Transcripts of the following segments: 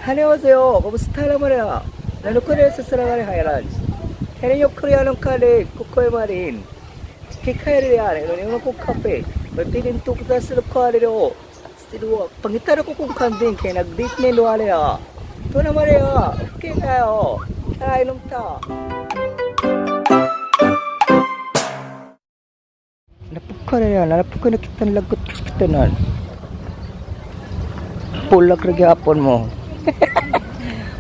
Annyeonghaseyo, kumusta naman ya? Ano ko rin sa Sarangani Highlands? Kaya yung Koreanong kali, kukoy marin. Kikaya rin yan, yung ko kape. Pagpilin to kita sa lukari rin. Sinuwa, pangitara ko kung kanding, kaya nag-date na yung luwali ya. Ito naman ya, okay kayo. Kaya inom ta. Napukka na yan, napukka na kita lagot kita nan. Pulak lagi hapon mo.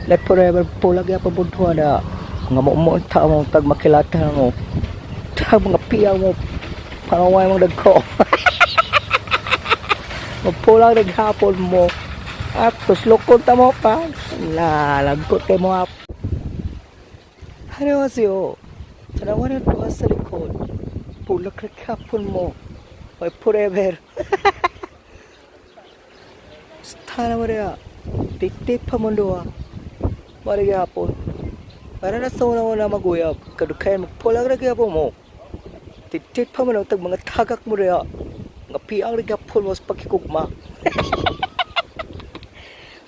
Let forever pulag ya pabudwa na nga mo ta mo tag makilata mo tag mga piya mo panaway mo dagko mapulag dag hapon mo at tos lokon ta mo pa na lagkot kay mo ap Annyeonghaseyo tanawan to sa likod pulag dag hapon mo may forever stana mo rin titik pa mo doa Mari hapon. Para na sa una maguyab. Kadukayan magpulang lagi hapon mo. Titit pa mo tag mga tagak mo rin. Nga piang lagi hapon mo sa pagkikugma.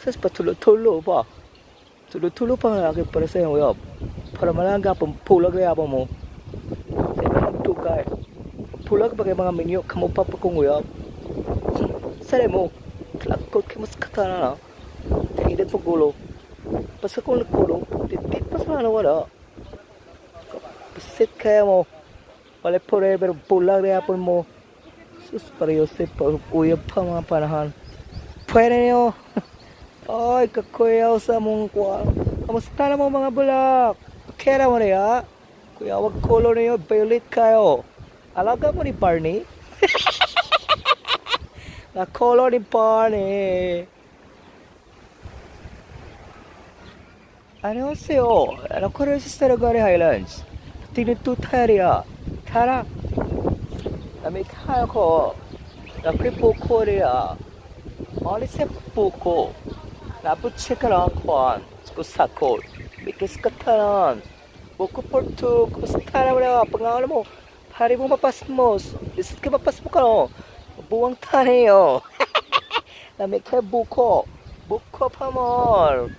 Sas pa tulo-tulo pa. Tulo-tulo pa nga lagi para sa iyo uyab. Para malanga hapon pulang lagi hapon mo. Kaya magtukay. Pulang pa kay mga minyo kamo pa kung uyab. Sari mo. Kalakot kay mas katana na. Kaya edad paggulo. Pas ako nagkulong, titit pa sa wala. Pasit kaya mo. Wala forever, pulang repon mo. Sus, pareho sa uyab pa mga panahan. Pwede niyo. Ay, kakuyaw sa mong kuha. Kamusta na mo mga bulak? Kera mo niya. Kuya, wag kulo niyo, violet kayo. Alaga mo ni Barney? Na kulo ni Barney. Annyeonghaseyo. Ano ko rin sa Sarangani Highlands? Tinututariya. Tara. Namikaya ko. Nakripo ko rin. Malis sa puko. Naputsi ka lang kuhan. Skusakot. Mikis ka tanan. Buko porto. Kumusta naman na. Pangalan mo. Pari mo mapas mo. Isit ka mapas mo ka no. Buwang taniyo. Namikaya buko. Buko pa mo.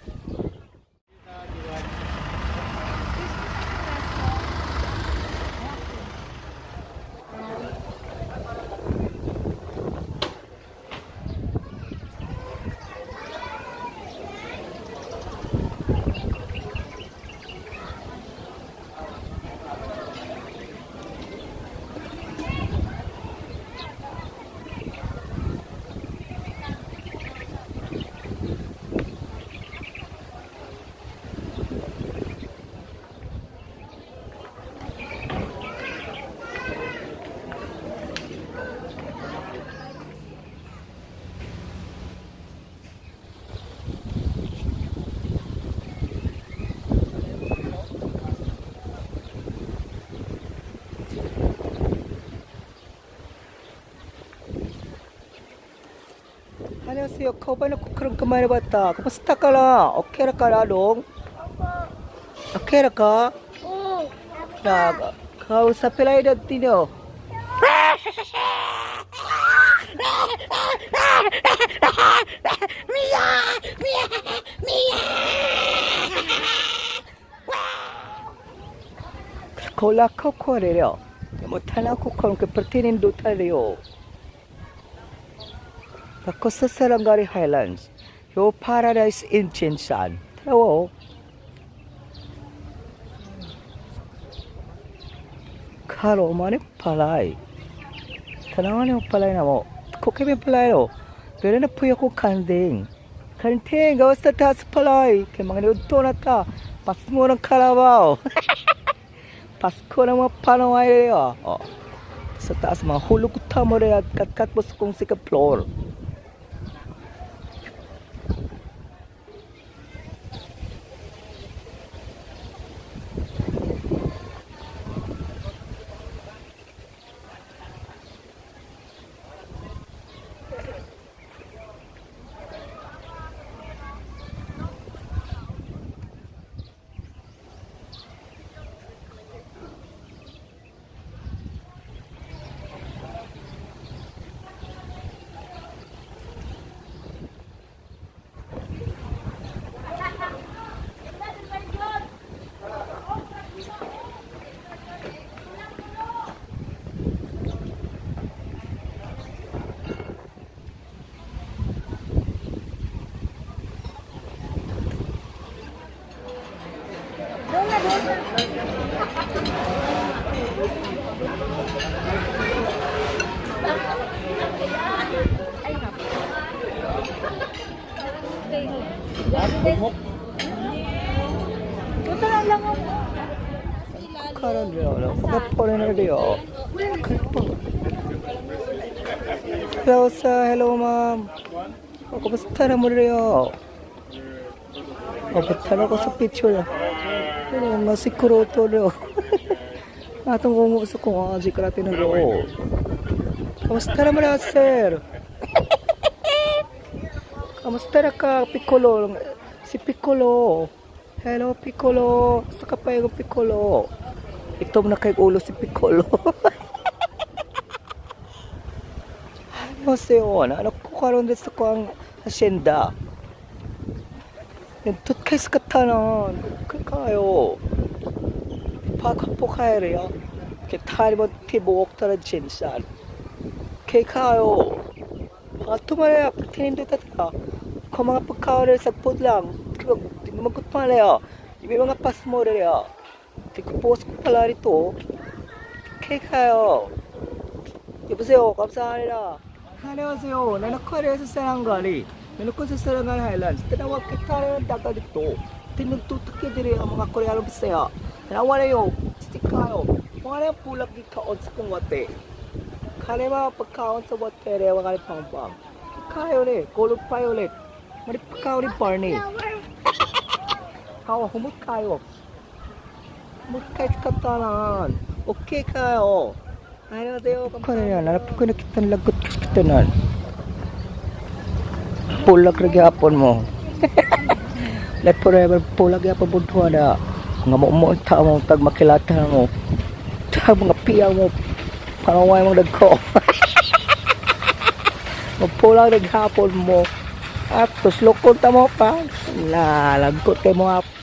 안녕하세요. 카우바이나 코크랑 그만해 봤다. 그만 까라. 오케이라 까라 dong. Oke ka? Nah, kau sampai lain nanti no. Mia, Mia, Mia. Kola koko reo. Mo tana koko ke pertinin do tareo. Ako sa Sarangani Highlands, yung Paradise in Jinsan. Tanaw, karo man palay. Tanaw man palay na mo. Kuki may palay no. Pero na po ako kanding. Kanding, gawas na taas palay. Kaya mga niudto na ta. Pas mo ng kalabaw. Pasko na mga panaway rin. Sa taas mga hulog utamo rin at kat-kat mo sa kong sika floor. Ito lang lang ako. Karanyo, no? Foreigner diyo. Kalpo. Hello, sir. Hello, ma'am. Kumusta na mo diyo? Punta na ako sa picture. Pero nga si Kuroto diyo. Atong kung gusto ko nga si Karate na diyo. Kumusta na mo na, sir? Kumusta na ka, Piccolo? Si Piccolo. Hello, Piccolo. Saka pa yung Piccolo. Ito na kay ulo si Piccolo. Ano siyo? Ano ko karon din sa ko ang asyenda? Nagtut kay sa katanan. Kayo. Pagkapo kayo rin. Kita mo tibok tara jinsan. Kay kayo. Tumara, tinindot at ka. Kung mga pagkaon sa food lang. Magut pa na may mga pas mo rin post ko pala rito. Kaya kayo. 여보세요. 감사합니다. 안녕하세요. 나는 코리아에서 사랑가리. 나는 콘서 사랑가리 하일랜드. tinawag kita rin daga dito. Tinagtutok diri ang mga Koreano bisaya. Nawala stick kayo. Wala yung pulag dito sa kong wate. Kaya mga pagkaon sa wate rin mga pang-pang. Kayo rin. Color violet. Maripakaw rin Barney. Kawa, humut kayo. Humut kayo sa katanan. Okay kayo. Ano yan? Narapin ko na kitang lagot kita nan. Pulag rin hapon mo. Let forever pulag hapon buntuan na. Nga mo mo tag makilata mo. Tag mga piyaw mo. Panaway mong dagko. Magpulang rin hapon mo. Tapos lukon ta mo pa. Lagot kayo mo hapon.